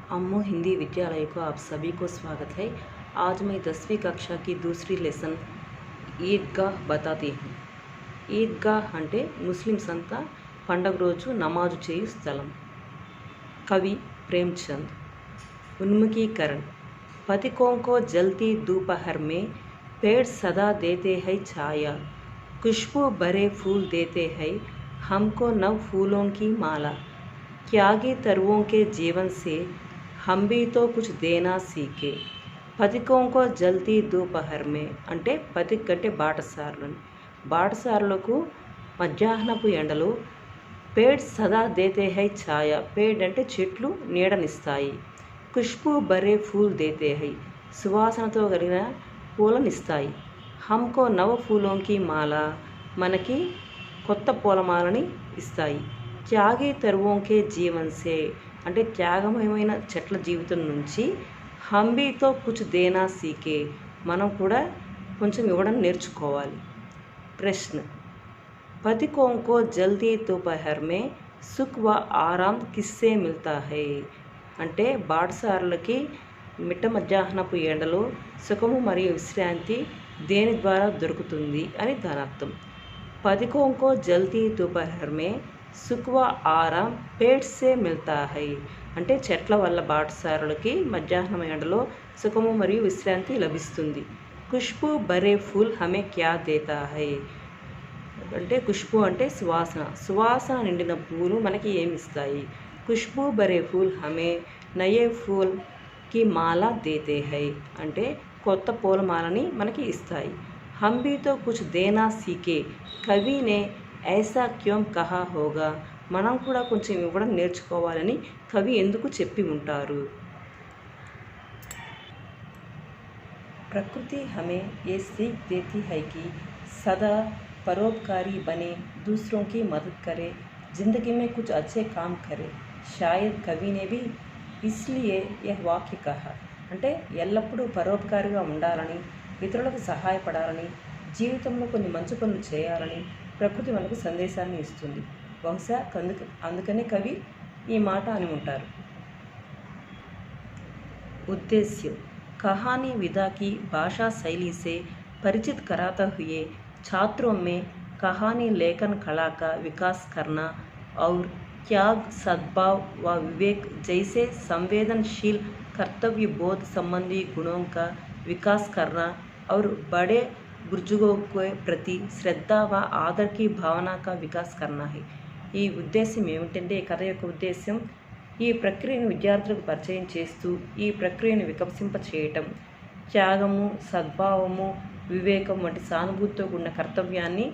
अम्मो हिंदी विद्यालय को आप सभी को स्वागत है। आज मैं 10वीं कक्षा की दूसरी लेसन ఈద్గాహ్ बताती हूँ। ఈద్గాహ్ అంటే ముస్లిమ్స్ అంతా పండగ రోజు నమాజు చేయు స్థలం। कवि प्रेमचंद। उन्मुखीकरण। पथिकों को जलती दोपहर में पेड़ सदा देते हैं छाया, खुशबू भरे फूल देते हैं हमको नव फूलों की माला, त्यागी तरुओं के जीवन से हम भी तो कुछ देना सीखे। పథికోं को जलती दोपहर में అంటే పథిక్ అంటే బాటసారులని, బాటసారులకు మధ్యాహ్నపు ఎండలు పేడ్ సదా దేతే హై ఛాయ, పేడ్ అంటే చెట్లు నీడనిస్తాయి, ఖుష్బూ భరే ఫూల్ దేతే హై సువాసనతో కలిగిన పూలనిస్తాయి, హమ్కో నవ ఫూలోంకి మాల మనకి కొత్త పూలమాలని ఇస్తాయి, త్యాగి తరువోంకే జీవన్సే అంటే త్యాగమయమైన చెట్ల జీవితం నుంచి హంబీతో కుచ్ దేనా సీకే మనం కూడా కొంచెం ఇవ్వడం నేర్చుకోవాలి। ప్రశ్న पथिकों को जल्दी दोपहर में सुख व आराम किससे मिलता है అంటే బాటసారులకి మిట్ట మధ్యాహ్నపు ఎండలో సుఖము మరియు విశ్రాంతి దేని ద్వారా దొరుకుతుంది అని దాని అర్థం। पथिकों को जल्दी दोपहर में सुख व आराम पेड़ से मिलता है అంటే చెట్ల వల్ల బాటసారులకి మధ్యాహ్నం ఎండలో సుఖము మరియు విశ్రాంతి లభిస్తుంది। ఖుష్బూ భరే ఫూల్ హమే క్యా దేతా హై అంటే ఖుష్బూ అంటే సువాసన, సువాసన నిండిన పూలు మనకి ఏమి ఇస్తాయి। ఖుష్బూ భరే ఫూల్ హమే నయే ఫూల్ కి మాలా దేతే హై అంటే కొత్త పూలమాలని మనకి ఇస్తాయి। హమ్ భీ తో కుచ్ దేనా సీకే కవి నే ఐసా క్యోం కహా హోగా మనం కూడా కొంచెం ఇవ్వడం నేర్చుకోవాలని కవి ఎందుకు చెప్పి ఉంటారు। प्रकृति हमें ये सीख देती है कि सदा परोपकारी बने, दूसरों की मदद करे, ज़िंदगी में कुछ अच्छे काम करे। शायद कवि ने भी इसलिए यह वाक्य कहा అంటే ఎల్లప్పుడూ పరోపకారిగా ఉండాలని, ఇతరులకు సహాయపడాలని, జీవితంలో కొన్ని మంచి పనులు చేయాలని ప్రకృతి మనకు సందేశాన్ని ఇస్తుంది। బహుశా అందుకనే కవి ఈ మాట అని ఉంటారు। उद्देश्य कहानी विधा की भाषा शैली से परिचित कराते हुए छात्रों में कहानी लेखन कला का विकास करना और त्याग, सद्भाव व विवेक जैसे संवेदनशील कर्तव्य बोध संबंधी गुणों का विकास करना और बड़े बुजुर्गों के प्रति श्रद्धा व आदर की भावना का विकास करना है। ఈ ఉద్దేశం ఏమిటంటే ఈ కథ యొక్క ఉద్దేశం ఈ ప్రక్రియను విద్యార్థులకు పరిచయం చేస్తూ ఈ ప్రక్రియను వికసింప చేయటం, త్యాగము, సద్భావము, వివేకం వంటి సానుభూతితో కూడిన కర్తవ్యాన్ని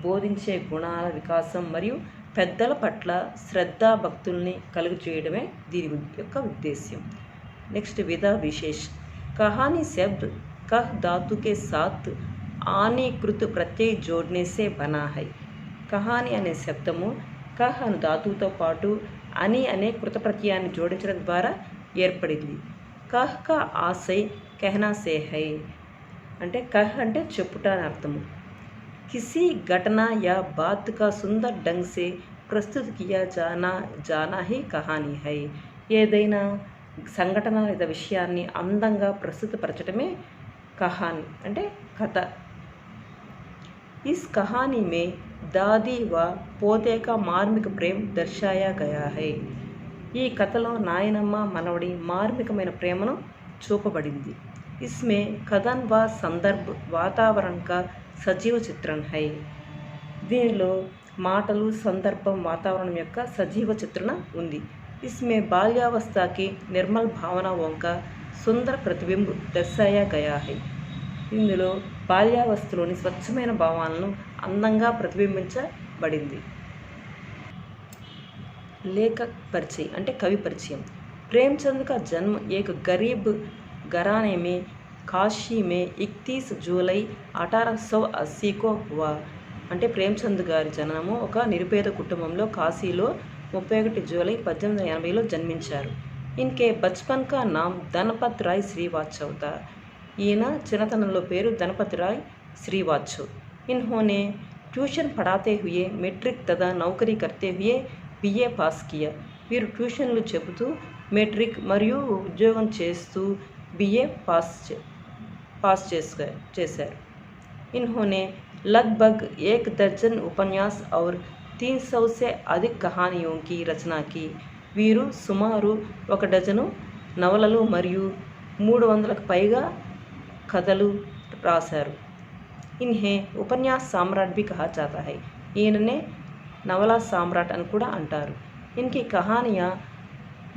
బోధించే గుణాల వికాసం మరియు పెద్దల పట్ల శ్రద్ధా భక్తుల్ని కలుగు చేయడమే దీని యొక్క ఉద్దేశ్యం। నెక్స్ట్ విధా విశేష్। कहानी शब्द कह धातु के साथ आनीकृत प्रत्यय जोड़ने से बना है। कहानी అనే శబ్దము కహ్ అను ధాతువుతో పాటు అని అనే కృత ప్రత్యయాన్ని జోడించడం ద్వారా ఏర్పడింది। కహ్ కా ఆశయ్ कहना से है అంటే కహ్ అంటే చెప్పుట అని అర్థము। किसी घटना या बात का सुंदर ढंग से प्रस्तुत किया जाना ही कहानी है। ఏదైనా సంఘటన లేదా విషయాన్ని అందంగా ప్రస్తుతపరచడమే కహాని అంటే కథ। इस कहानी में दादी व पोते का मार्मिक प्रेम दर्शाया गया है। ఈ కథలో నాయనమ్మ మనవడి మార్మికమైన ప్రేమను చూపబడింది। इसमें कथन व संदर्भ वातावरण का సజీవ చిత్రణ है। దీనిలో మాటలు, సందర్భం, వాతావరణం యొక్క సజీవ చిత్రణ ఉంది। इसमें बाल्यावस्था की निर्मल भावनाओं का सुंदर प्रतिबिंब दर्शाया गया है। ఇందులో బాల్యావస్థలోని స్వచ్ఛమైన భావాలను అందంగా ప్రతిబింబించబడింది। लेखक परिचय అంటే కవి పరిచయం। प्रेमचंद का जन्म एक गरीब घराने में काशी में 31 జూలై 1880 को हुआ అంటే ప్రేమచంద్ గారి జననము ఒక నిరుపేద కుటుంబంలో కాశీలో 31 జూలై 1880లో జన్మించారు। इनके बचपन का नाम धनपत राय श्रीवास्तव था। ఈయన చిన్నతనంలో పేరు ధనపతి రాయ్ శ్రీవాత్సవ్। इन्होंने ट्यूशन पढ़ाते हुए मैट्रिक तथा नौकरी करते हुए बीए पास किया। వీరు ట్యూషన్లు చెబుతూ మెట్రిక్ మరియు ఉద్యోగం చేస్తూ BA पास చేశారు. इन्होंने लगभग 1 दर्जन उपन्यास और 300 से अधिक कहानियों की रचना की. వీరు సుమారు 1 డజను నవలలు మరియు 300కు పైగా కథలు రాశారు. इन्हें उपन्यास सम्राट भी कहा जाता है. ఈయననే నవలా సామ్రాట్ అని కూడా అంటారు. इनकी कहानियाँ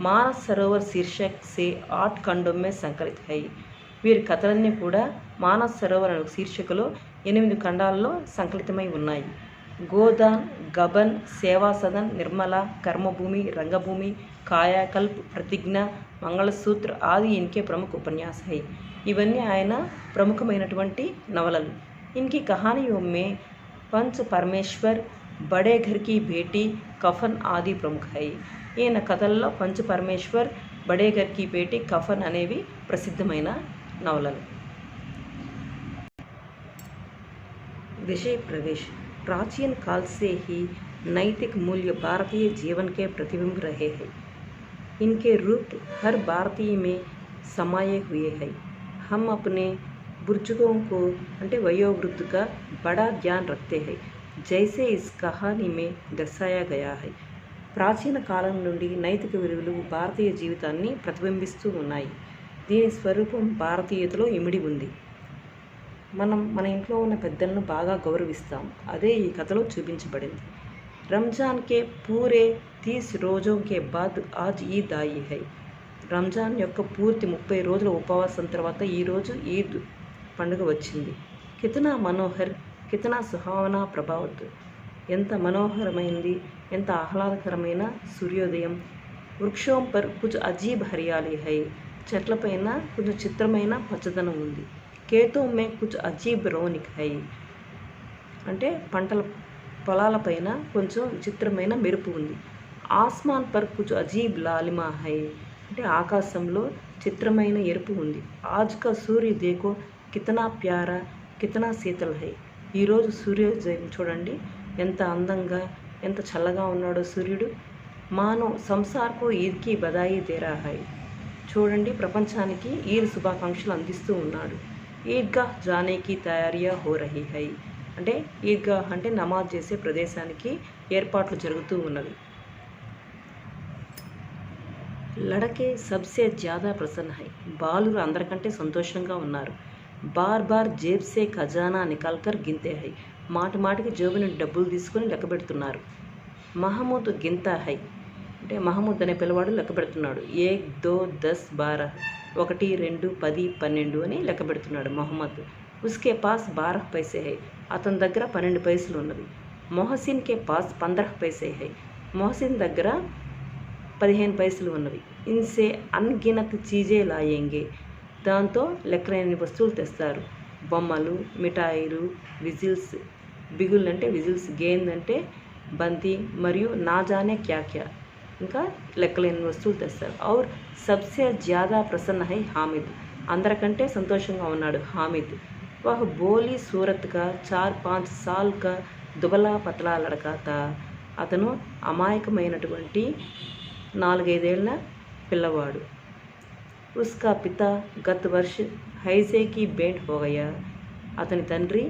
मानस सरोवर शीर्षक से 8 खंडों में संकलित है. వీరి కథలన్నీ కూడా మానస్ సరోవర్ అనే శీర్షికలో 8 ఖండాల్లో సంకలితమై ఉన్నాయి. గోదాన్, గబన్, సేవా సదన్, నిర్మల, కర్మభూమి, రంగభూమి, కాయాకల్ప్, ప్రతిజ్ఞ, మంగళసూత్ర ఆది ఇన్కే ప్రముఖ ఉపన్యాస హై. ఇవన్నీ ఆయన ప్రముఖమైనటువంటి నవలలు. ఇన్కి కహానియో మే పంచ్ పరమేశ్వర్, బడే ఘర్ కి బేటీ, కఫన్ ఆది ప్రముఖ హై. ఈయన కథల్లో పంచ్ పరమేశ్వర్, బడే ఘర్ కి బేటీ, కఫన్ అనేవి ప్రసిద్ధమైన नवलल. विषय प्रवेश. प्राचीन काल से ही नैतिक मूल्य भारतीय जीवन के प्रतिबिंब रहे हैं. इनके रूप हर भारतीय में समाये हुए हैं. हम अपने बुजुर्गों को वयोवृद्ध का बड़ा ध्यान रखते हैं, जैसे इस कहानी में दर्शाया गया है. ప్రాచీన కాలం నుండి నైతిక విలువలు భారతీయ జీవితాన్ని ప్రతిబింబిస్తూ ఉన్నాయి. దీని స్వరూపం భారతీయతలో ఇమిడి ఉంది. మనం మన ఇంట్లో ఉన్న పెద్దలను బాగా గౌరవిస్తాం. అదే ఈ కథలో చూపించబడింది. రంజాన్ కే పూరే 30 రోజోं के बाद आज ఈద్ आई है. రంజాన్ యొక్క పూర్తి 30 రోజుల ఉపవాసం తర్వాత ఈరోజు ఈద్ పండుగ వచ్చింది. కితనా మనోహర్, కితనా సుహావనా ప్రభావత్. ఎంత మనోహరమైంది, ఎంత ఆహ్లాదకరమైన సూర్యోదయం. వృక్షోం పర్ కుచ్ అజీబ్ హరియాలి హై. చెట్లపైన కొంచెం చిత్రమైన పచ్చదనం ఉంది. కేతో మే కుచ్ అజీబ్ రౌనిక్ హై. అంటే పొలాలపైన కొంచెం విచిత్రమైన మెరుపు ఉంది. ఆస్మాన్ పర్ కుచ్ అజీబ్ లాలిమా హై. అంటే ఆకాశంలో చిత్రమైన ఎరుపు ఉంది. ఆజ్ కా సూర్య దేకో కితనా ప్యారా, కితనా శీతల్ హై. ఈరోజు సూర్యోదయం చూడండి, ఎంత అందంగా, ఎంత చల్లగా ఉన్నాడో సూర్యుడు. మానో సంసార్కో ఈద్కి బదాయి దేరా హై. చూడండి, ప్రపంచానికి ఈద్ శుభాకాంక్షలు అందిస్తూ ఉన్నాడు. ఈద్గాహ్ జానేకి తయారియా హో రహీ హై. అంటే ఈద్గాహ్ అంటే నమాజ్ చేసే ప్రదేశానికి ఏర్పాట్లు జరుగుతూ ఉన్నవి. లడకే సబ్సే జ్యాదా ప్రసన్న హై. బాలురు అందరికంటే సంతోషంగా ఉన్నారు. బార్ బార్ జేబ్ సే ఖజానా నికాల్కర్ గింతే హై. మాటి మాటికి జేబు నుండి డబ్బులు తీసుకొని లెక్క పెడుతున్నారు. మహమూద్ గింతా హై. అంటే మహమూద్ అనే పిల్లవాడు లెక్క పెడుతున్నాడు. 1 2 10 12, 1 2 10 12 అని లెక్క పెడుతున్నాడు మహమ్మద్. ఉస్కే పాస్ 12 పైసే హై. అతని దగ్గర 12 పైసలు ఉన్నవి. మొహసిన్ కే పాస్ 15 పైసే హై. మొహసిన్ దగ్గర 15 పైసలు ఉన్నవి. ఇన్సే అన్గినత్ చీజే లాయేంగే. దాంతో లెక్కలేని వస్తువులు తెస్తారు. బొమ్మలు, మిఠాయిలు, విజిల్స్, బిగుల్ అంటే విజిల్స్, గేంద్ అంటే బంతి మరియు నాజానే క్యా క్యా, ఇంకా లెక్కలేని వస్తువులు తెస్తారు. ఔర్ సబ్సే జ్యాదా ప్రసన్న హై హామిద్. అందరికంటే సంతోషంగా ఉన్నాడు హామిద్. వహ్ బోలీ సూరత్ కా 4-5 సాల్ కా దుబలా పతలా లడకా తా. అతను అమాయకమైనటువంటి 4-5 ఏళ్ల పిల్లవాడు. ఉస్కా పితా గత వర్ష హైజేకి బేంట్ హో గయా. అతని తండ్రి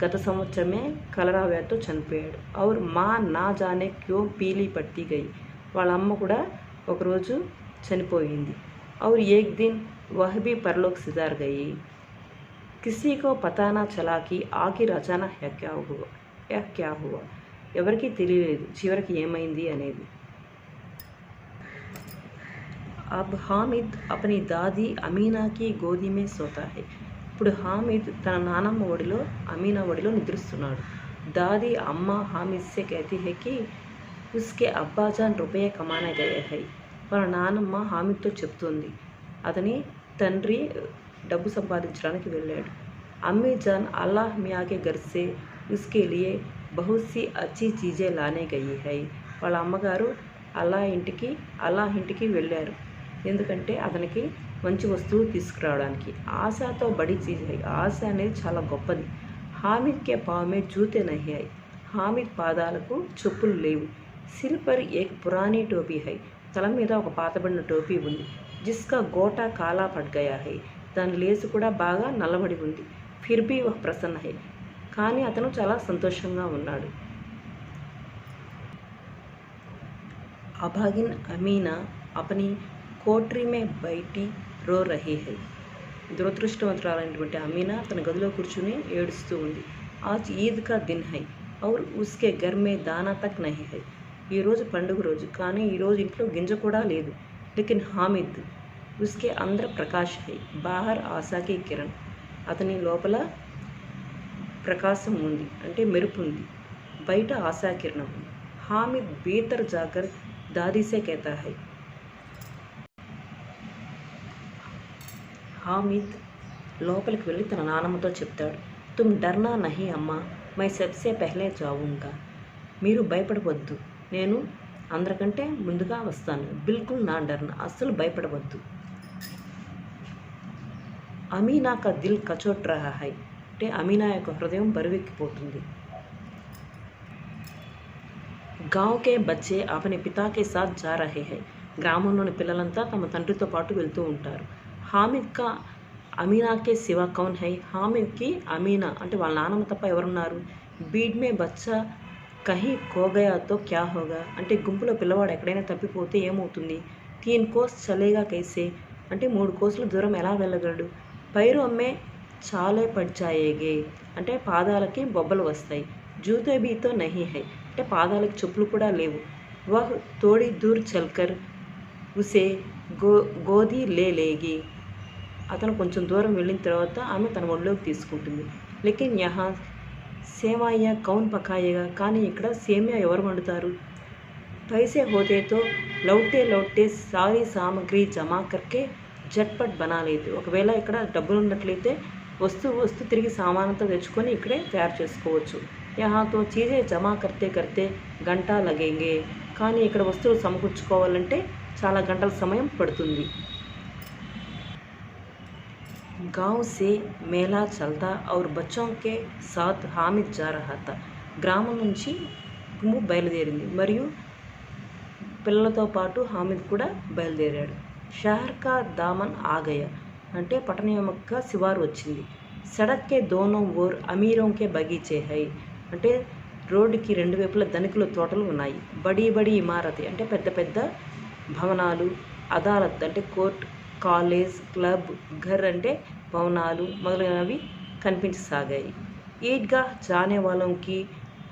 గత సంవత్సరమే కలరా వ్యాధితో చనిపోయాడు. ఔర్ మా నా జానే క్యో పీలీ పట్టి గయి. వాళ్ళ అమ్మ కూడా ఒకరోజు చనిపోయింది. ఔర్ ఏక్ దిన్ వహ్ భీ పరలోక్ సిదార్ గయి. కిసీ కో పతా నా చలా కి ఆఖిర్ అచానక్ క్యా హువా. ఎవరికీ తెలియలేదు చివరికి ఏమైంది అనేది. अब हामिद अपनी दादी अमीना की गोदी में सोता है. ఇప్పుడు హామిద్ తన నానమ్మ ఒడిలో, అమీనా ఒడిలో నిద్రిస్తున్నాడు. దాది అమ్మ హామిద్ సే कहती है कि उसके అబ్బాజాన్ రూపాయ కమానే గయే హై. వాళ్ళ నానమ్మ హామిద్తో చెప్తుంది, అతని తండ్రి డబ్బు సంపాదించడానికి వెళ్ళాడు. అమ్మీ జాన్ అల్లాహ్ మియా కే ఘర్ సే ఉస్కే లియే బహుత్ సి అచ్చీ చీజే లానే గయి హై. వాళ్ళ అమ్మగారు అల్లాహ్ ఇంటికి వెళ్ళారు, ఎందుకంటే అతనికి మంచి వస్తువు తీసుకురావడానికి. ఆశాతో బడి చీజ్ హై. ఆశ అనేది చాలా గొప్పది. హామిద్ కే పామే జూతే నహీ హై. హామిద్ పాదాలకు చెప్పులు లేవు. సిర్ పర్ ఏక్ పురానీ టోపీ హై. తల మీద ఒక పాతబడిన టోపీ ఉంది. జిస్కా గోటా కాలా పడ్ గయా హై. దాని లేసు కూడా బాగా నల్లబడి ఉంది. ఫిర్ భీ వహ్ ప్రసన్న హై. కానీ అతను చాలా సంతోషంగా ఉన్నాడు. అభాగిన్ అమీనా అపని కోట్రీ మే బైటి రో రహీ హై. దురదృష్టవంతురాలైనటువంటి అమీనా తన గదిలో కూర్చుని ఏడుస్తూ ఉంది. ఆజ్ ఈద్ కా దిన్ హై ఔర్ ఉస్కే ఘర్ మే దానా తక్ నహీ హై. ఈరోజు పండుగ రోజు, కానీ ఈరోజు ఇంట్లో గింజ కూడా లేదు. లేకిన్ హామిద్ ఉస్కే అందర్ ప్రకాష్ హై బాహర్ ఆశాకి కిరణ్. అతని లోపల ప్రకాశం ఉంది, అంటే మెరుపు ఉంది, బయట ఆశాకిరణం ఉంది. హామిద్ భీతర్ జాకర్ దాదీసే कहता है. హామిద్ లోపలికి వెళ్ళి తన నానమ్మతో చెప్తాడు. తుమ్ డర్నా నహీ అమ్మా, మై సబ్సే పెహ్లే జావుంగా. మీరు భయపడవద్దు, నేను అందరికంటే ముందుగా వస్తాను. బిల్కుల్ నా డర్నా, అస్సలు భయపడవద్దు. అమీనా కా దిల్ కచోట్ రహా హై. అంటే అమీనా యొక్క హృదయం బరువెక్కిపోతుంది. గావ్ కే బచ్చే అపనే పితా కే సాత్ జా రహే హై. గ్రామంలోని పిల్లలంతా తమ తండ్రితో పాటు వెళ్తూ ఉంటారు. హామిద్ కా అమీనా కే సివా కౌన్ హై. హామిద్కి అమీనా అంటే వాళ్ళ నాన్నమ్మ తప్ప ఎవరున్నారు? బీడ్ మే బచ్చా కహీ కోగయా తో క్యా హోగా. అంటే గుంపులో పిల్లవాడు ఎక్కడైనా తప్పిపోతే ఏమవుతుంది? 3 కోస్ చలేగా కైసే. అంటే 3 కోసుల దూరం ఎలా వెళ్ళగలడు? పైరు అమ్మే చాలే పడ్ జాయేగే. అంటే పాదాలకి బొబ్బలు వస్తాయి. జూతే బీతో నహీ హై. అంటే పాదాలకి చెప్పులు కూడా లేవు. వహ్ తోడి దూర్ చల్కర్ ఉసే గోదీ లేగి. అతను కొంచెం దూరం వెళ్ళిన తర్వాత ఆమె తన ఒళ్ళోకి తీసుకుంటుంది. లేకిన్ యహా సేవాయ్యా కౌన్ పకాయేగా. కానీ ఇక్కడ సేమియా ఎవరు వండుతారు? పైసే హోతేతో లౌటే సారీ సామగ్రి జమా కర్కే జట్పట్ బనా లేతే. ఒకవేళ ఇక్కడ డబ్బులు ఉన్నట్లయితే వస్తూ తిరిగి సామానంతో తెచ్చుకొని ఇక్కడే తయారు చేసుకోవచ్చు. యహాతో చీజే జమా కర్తే గంటా లగేంగే. కానీ ఇక్కడ వస్తువులు సమకూర్చుకోవాలంటే చాలా గంటల సమయం పడుతుంది. गांव से मेला चलता और बच्चों के साथ हामिद जा रहा था. గ్రామం నుంచి గుంపు బయలుదేరింది మరియు పిల్లలతో పాటు హామిద్ కూడా బయలుదేరాడు. షహర్ కా దామన్ ఆగయా. అంటే పట్టణం యొక్క శివారు వచ్చింది. సడక్ కే దోనో ఓర్ అమీరోం కే బగీచే హై. అంటే రోడ్డుకి 2 వైపుల ధనికుల తోటలు ఉన్నాయి. బడి ఇమారతి అంటే పెద్ద భవనాలు. అదాలత్ అంటే కోర్ట్, కాలేజ్, క్లబ్, ఘర్ అంటే భవనాలు మొదలైనవి కనిపించసాగాయి. ఈద్గా జానే వాళ్ళకి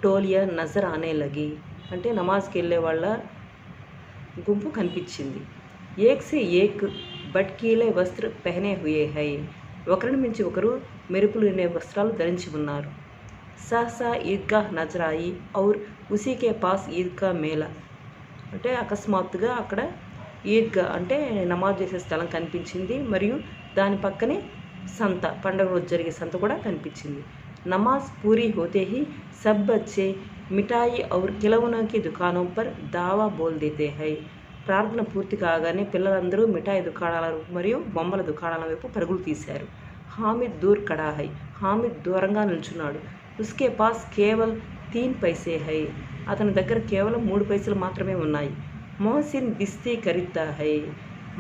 టోలియా నజర్ ఆనే లగి. అంటే నమాజ్కి వెళ్ళే వాళ్ళ గుంపు కనిపించింది. ఏక్ సే ఏక్ బట్కీలే వస్త్ర పెహనే హుయే హై. ఒకరిని మించి ఒకరు మెరుపులు అనే వస్త్రాలు ధరించి ఉన్నారు. సహసా ఈద్గా నజరాయి ఔర్ ఉసీకే పాస్ ఈద్గా మేళా. అంటే అకస్మాత్తుగా అక్కడ ఈద్గా అంటే నమాజ్ చేసే స్థలం కనిపించింది మరియు దాని పక్కనే సంత, పండుగ రోజు జరిగే సంత కూడా కనిపించింది. నమాజ్ పూరీ హోతే హీ సబ్ బచ్చే మిఠాయి ఔర్ ఖిలౌనా కి దుకాణం పర్ దావా బోల్ దేతే హై. ప్రార్థన పూర్తి కాగానే పిల్లలందరూ మిఠాయి దుకాణాలు మరియు బొమ్మల దుకాణాల వైపు పరుగులు తీశారు. హామిద్ దూర్ కడా హై. హామిద్ దూరంగా నిల్చున్నాడు. ఉస్కే పాస్ కేవల్ 3 పైసే హై. అతని దగ్గర కేవలం 3 పైసలు మాత్రమే ఉన్నాయి. మొహసిన్ బిస్తీ ఖరీద్తా హై.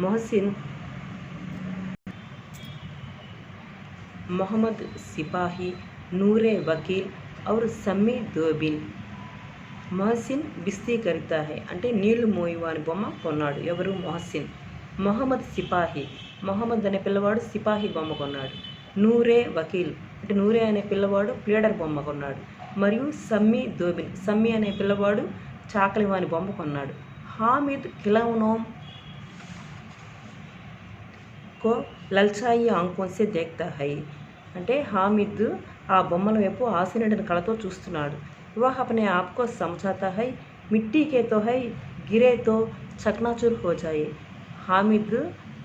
మొహసిన్ మొహమ్మద్ సిపాహి, నూరే వకీల్ ఔర్ సమ్మీ దోబిన్. మొహసిన్ బిస్తీ ఖరీద్తా హై అంటే నీళ్లు మోయువాని బొమ్మ కొన్నాడు. ఎవరు? మొహసిన్. మొహమ్మద్ సిపాహి, మొహమ్మద్ అనే పిల్లవాడు సిపాహి బొమ్మ కొన్నాడు. నూరే వకీల్ అంటే నూరే అనే పిల్లవాడు ప్లీడర్ బొమ్మ కొన్నాడు. మరియు సమ్మీ దోబిన్, సమ్మీ అనే పిల్లవాడు చాకలివాని బొమ్మ కొన్నాడు. హామిద్ ఖిలౌనోం కో లల్చాయి ఆంఖోం సే దేఖ్తా హై. అంటే హామిద్ ఆ బొమ్మల వైపు ఆశనిండిన కళతో చూస్తున్నాడు. వహ్ అపనే ఆప్కో సమझाता है మిట్టీ కే తో హై గిరే తో చక్నాచూర్ హో జాయే. హామిద్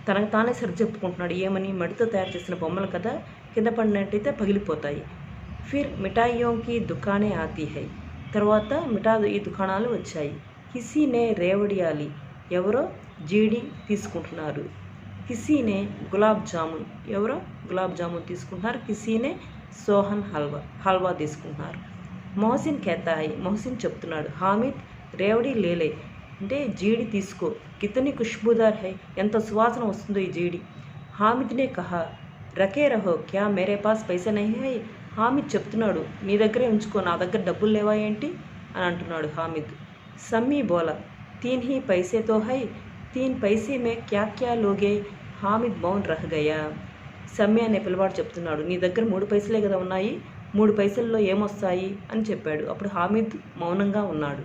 తనకు తానే సరిచెప్పుకుంటున్నాడు. ఏమని? మడితో తయారు చేసిన బొమ్మలు కదా, కింద పడినట్టయితే పగిలిపోతాయి. ఫిర్ మిఠాయియోం కి దుకానే ఆతీ హై. తర్వాత మిఠాయి దుకాణాలు వచ్చాయి. కిసీనే రేవడియాలి, ఎవరో జీడి తీసుకుంటున్నారు. కిసీనే గులాబ్ జామున్, ఎవరో గులాబ్ జామున్ తీసుకుంటున్నారు. కిసీనే సోహన్ హల్వా తీసుకుంటున్నారు. మొహసిన్ कहता है, మొహసిన్ చెప్తున్నాడు. హామిద్ రేవడి లేలే, అంటే జీడి తీసుకో, కితనీ ఖుష్బూదార్ హై, ఎంత సువాసన వస్తుందో ఈ జీడి. హామిద్ నే కహా, రకే రహో, క్యా మేరే పాస్ పైసా నహీ హై. హామిద్ చెప్తున్నాడు, నీ దగ్గరే ఉంచుకో, నా దగ్గర డబ్బులు లేవా ఏంటి అని అంటున్నాడు హామిద్. సమ్మీ బోలా, తీన్ హీ పైసే తో హై, తీన్ పైసే మే క్యా క్యా లోగే. హామిద్ మౌన్ రహ్ గయా. సమ్మి అనే పిల్లవాడు చెప్తున్నాడు, నీ దగ్గర 3 పైసలే కదా ఉన్నాయి, 3 పైసల్లో ఏమొస్తాయి అని చెప్పాడు. అప్పుడు హామిద్ మౌనంగా ఉన్నాడు.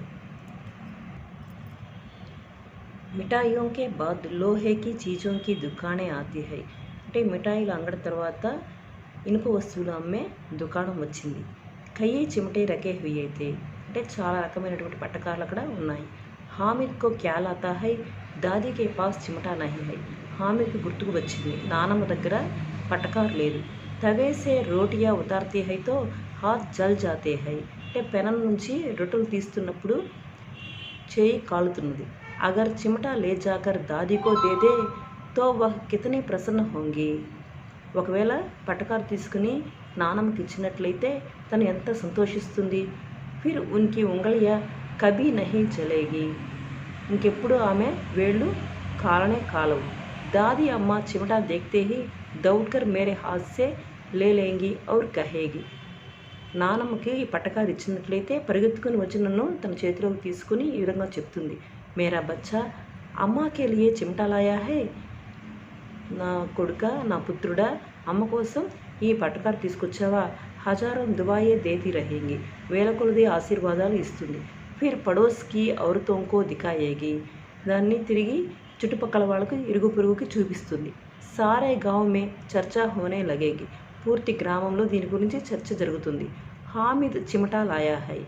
మిఠాయియోं के बाद लोहे की चीज़ों की दुकानें आती है. అంటే మిఠాయిల అంగడి తర్వాత ఇనుప వస్తువులు అమ్మే దుకాణం వచ్చింది. కయ్యి చిమటే రకే హుయి అయితే, అంటే చాలా రకమైనటువంటి పట్టకాలు అక్కడ ఉన్నాయి. హామిద్ కో క్యా లాతా హై, దాదీ కే పాస్ చిమటా నహీ హై. హామిద్కి గుర్తుకు వచ్చింది, నానమ్మ దగ్గర పట్టకారు లేదు. తవే సే రోటియా ఉతార్తే హై తో హాత్ జల్ జాతే హై. అంటే పెనం నుంచి రొట్టెలు తీస్తున్నప్పుడు చేయి కాలుతున్నది. అగర్ చిమటా లే జాకర్ దాదీ కో దే దే తో వహ్ కితనీ ప్రసన్న హోంగి. ఒకవేళ పట్టకారు తీసుకుని నానమ్మకి ఇచ్చినట్లయితే తను ఎంత సంతోషిస్తుంది. ఫిర్ ఉన్కి ఉంగళియా కభీ నహీ చలేగి. ఇంకెప్పుడు ఆమె వేళ్ళు కాలనే కాలవు. దాదీ అమ్మ చిమటా దేఖ్తే హీ దౌడ్కర్ మేరే హాత్ సే లే లేంగి ఔర్ కహేగి. నానమ్మకి ఈ పట్టకారు ఇచ్చినట్లయితే పరిగెత్తుకుని వచ్చి నన్ను తన చేతిలోకి తీసుకుని ఈ విధంగా చెప్తుంది, మేరా బచ్చా అమ్మాకే లియే చిమటా లాయా హై. నా కొడుక, నా పుత్రుడా, అమ్మ కోసం ఈ పట్టకారు తీసుకొచ్చావా. హజారం దుబాయే దేతీ రహేంగి, వేల కొలది ఆశీర్వాదాలు ఇస్తుంది. ఫిర్ పడోస్కి ఔరతోంకో దికాయేగి, దాన్ని తిరిగి చుట్టుపక్కల వాళ్ళకు ఇరుగు పొరుగుకి చూపిస్తుంది. సారే గావ్ మే చర్చా హోనే లగేగి, పూర్తి గ్రామంలో దీని గురించి చర్చ జరుగుతుంది. హామిద్ చిమటా లాయా హై,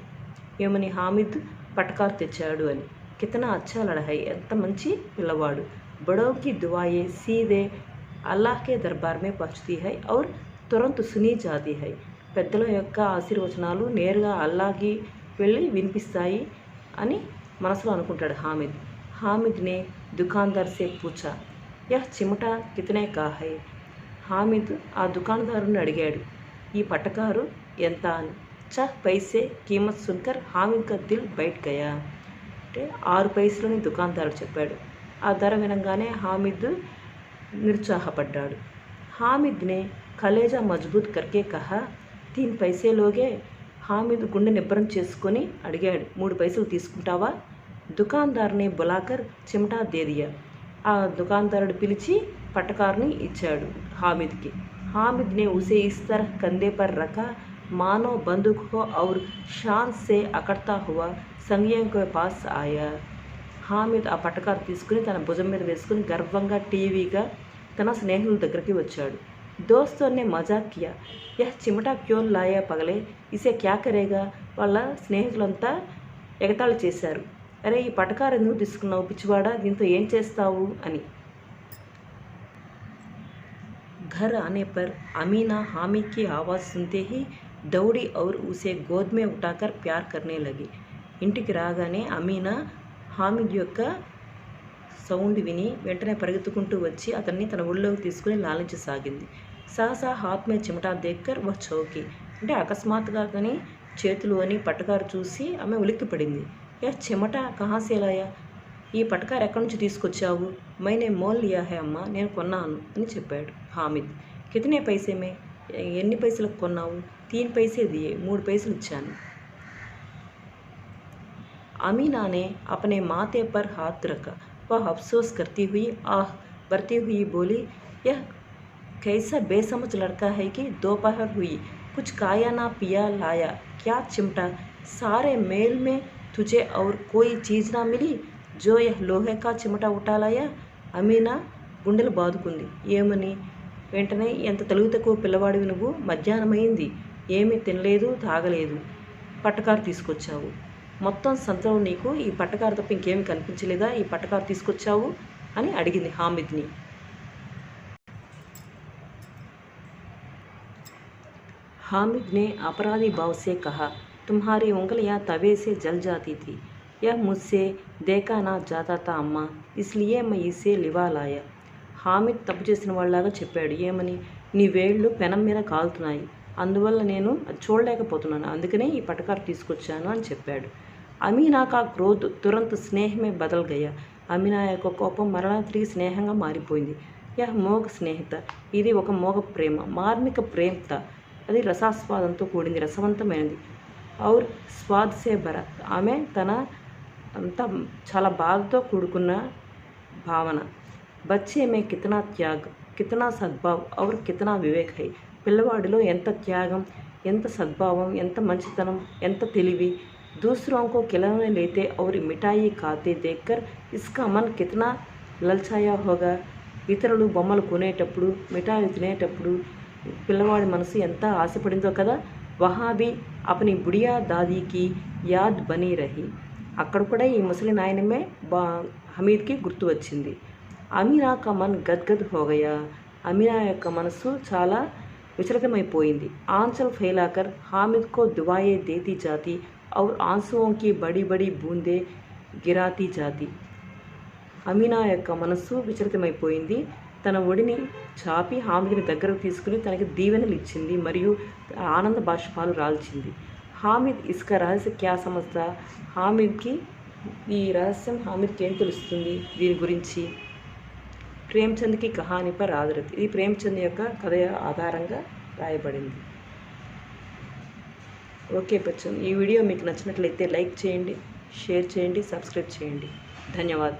ఏమని, హామిద్ పట్టకారు తెచ్చాడు అని. కితనా అచ్చా లడహై, ఎంత మంచి పిల్లవాడు. బడోకి దువాయే సీదే అల్లాహ్ కే దర్బార్ మే పహుచతీ హై ఔర్ తురంత్ సునీ జాతీ హై. పెద్దల యొక్క ఆశీర్వచనాలు నేరుగా అల్లాహ్కి వెళ్ళి వినిపిస్తాయి అని మనసులో అనుకుంటాడు హామిద్. హామిద్ నే దుకాన్దార్ సే పూచా, యహ్ చిమటా కితనే కా హై. హామిద్ ఆ దుకాణదారుని అడిగాడు, ఈ పట్టకారు ఎంత అని. చహ్ పైసే కీమత్ సున్కర్ హామిద్ కా దిల్ బైట్ గయా. అంటే 6 పైసలని దుకాణదారుడు చెప్పాడు. ఆ ధర వినంగానే హామిద్ నిరుత్సాహపడ్డాడు. హామిద్ నే కలేజా మజ్బూత్ కర్కే కహా, 3 పైసే లోగే. హామిద్ గుండె నిబ్బరం చేసుకొని అడిగాడు, 3 పైసలు తీసుకుంటావా. దుకాణదారుని బులాకర్ చిమటా దే దియా. ఆ దుకాణదారుడు పిలిచి పట్టకారుని ఇచ్చాడు హామిద్కి. హామిద్ నే ఉసే ఇస్ తరహ్ కందే పర్ రఖా మానో బందూక్ హో ఔర్ షాన్ సే అకడ్తా హువా సంగియోं के पास ఆయా. హామిద్ ఆ పట్టకారు తీసుకుని తన భుజం మీద వేసుకుని గర్వంగా టీవీగా తన స్నేహితుల దగ్గరికి వచ్చాడు. దోస్తోं ने मजाक किया, यह चिमटा क्यों लाया पगले, इसे क्या करेगा. వాళ్ళ స్నేహితులంతా ఎగతాళి చేశారు, అరే ఈ పట్టకారు ఎందుకు తీసుకున్నావు పిచ్చివాడా, దీంతో ఏం చేస్తావు అని. घर आने पर अमीना हामिद की आवाज़ सुनते ही दौड़ी और उसे गोद में उठाकर प्यार करने लगी. ఇంటికి రాగానే అమీనా హామిద్ యొక్క సౌండ్ విని వెంటనే పరిగెత్తుకుంటూ వచ్చి అతన్ని తన ఒళ్ళోకి తీసుకుని లాలించసాగింది. సహసా హాత్ మే చిమటా దేక్కర్ వహ్ చౌకి, అంటే అకస్మాత్తుగా అతని చేతులు అని పట్టకారు చూసి ఆమె ఉలిక్కిపడింది. యా చిమటా కహా సే లాయా, ఈ పట్టకారు ఎక్కడి నుంచి తీసుకొచ్చావు. మైనే మోల్ లియా హై అమ్మా, నేను కొన్నాను అని చెప్పాడు హామిద్. కితనే పైసే మే, ఎన్ని పైసలకు కొన్నావు. 3 పైసే దియే, 3 పైసలు ఇచ్చాను. अमीना ने अपने माथे पर हाथ रखा, वह अफसोस करती हुई आह भरती हुई बोली, यह कैसा बेसमझ लड़का है कि दोपहर हुई कुछ खाया ना पिया लाया. क्या चिमटा, सारे मेल में तुझे और कोई चीज़ ना मिली जो यह लोहे का चिमटा उठा लाया. అమీనా గుండెలు బాదుకుంది. ఏమని, వెంటనే ఎంత తెలుగు తక్కువ పిల్లవాడివి నువ్వు, మధ్యాహ్నమైంది, ఏమీ తినలేదు తాగలేదు, పట్టకారు తీసుకొచ్చావు. మొత్తం సంతలో నీకు ఈ పట్టకారు తప్ప ఇంకేమీ కనిపించలేదా, ఈ పట్టకారు తీసుకొచ్చావు అని అడిగింది హామిద్ని. हामिद ने अपराधी भाव से कहा, तुम्हारी उंगलियां तवे से जल जाती थी, यह मुझसे देखा ना जाता था अम्मा, इसलिए मैं इसे लिवा लाया. హామిద్ తప్పు చేసిన వాళ్ళలాగా చెప్పాడు. ఏమని, నీ వేళ్ళు పెనం మీద కాలుతున్నాయి, అందువల్ల నేను అది చూడలేకపోతున్నాను, అందుకనే ఈ పట్టకారు తీసుకొచ్చాను అని చెప్పాడు. అమీనా కా క్రోధ్ తురంత్ స్నేహ్ మే బదల్ గయా. అమీనా యొక్క కోపం మరలా తిరిగి స్నేహంగా మారిపోయింది. యహ్ మోగ స్నేహిత, ఇది ఒక మోగ ప్రేమ. మార్మిక ప్రేమత, అది రసాస్వాదంతో కూడింది, రసవంతమైనది. ఔర్ స్వాద్ సే భరా, ఆమె తన అంతా చాలా బాధతో కూడుకున్న భావన. బచ్చే మే కితనా త్యాగ్, కితనా సద్భావ్ ఔర్ కితనా వివేక్ హై. పిల్లవాడిలో ఎంత త్యాగం, ఎంత సద్భావం, ఎంత మంచితనం, ఎంత తెలివి. दूसरों को खिलौने लेते और मिठाई खाते देखकर इसका मन कितना ललचाया होगा. ఇతరులు బొమ్మలు కొనేటప్పుడు, మిఠాయిలు తినేటప్పుడు పిల్లవాడి మనసు ఎంత ఆశపడిందో కదా. వహా భీ అప్ని బుడియా దాదీకి యాద్ బనీ రహీ. అక్కడ కూడా ఈ ముసలి నాయనమే హమీద్కి గుర్తు వచ్చింది. అమీనా కా మన్ గద్గద్ హోగయా. అమీనా యొక్క మనసు చాలా విచలితమైపోయింది. ఆంచల్ ఫైలాకర్ హామిద్ కో దువాయే దేతి జాతి और आंसुओं की बड़ी बड़ी बूंदे గిరాతీ జాతి. అమీనా యొక్క మనస్సు విచలితమైపోయింది. తన ఒడిని చాపి హామిద్ని దగ్గరకు తీసుకుని తనకి దీవెనలు ఇచ్చింది మరియు ఆనంద బాష్పాలు రాల్చింది. హామిద్ ఇస్కా రహస్య క్యా సమజ్తా. హామిద్కి ఈ రహస్యం హామిద్కి ఏం తెలుస్తుంది దీని గురించి. ప్రేమ్చంద్కి కహానీ పర్ ఆధారిత, ఇది ప్రేమ్చంద్ యొక్క కథ ఆధారంగా రాయబడింది. ఓకే బచ్చన్, ఈ వీడియో మీకు నచ్చినట్లయితే లైక్ చేయండి, షేర్ చేయండి, సబ్స్క్రైబ్ చేయండి. ధన్యవాద్.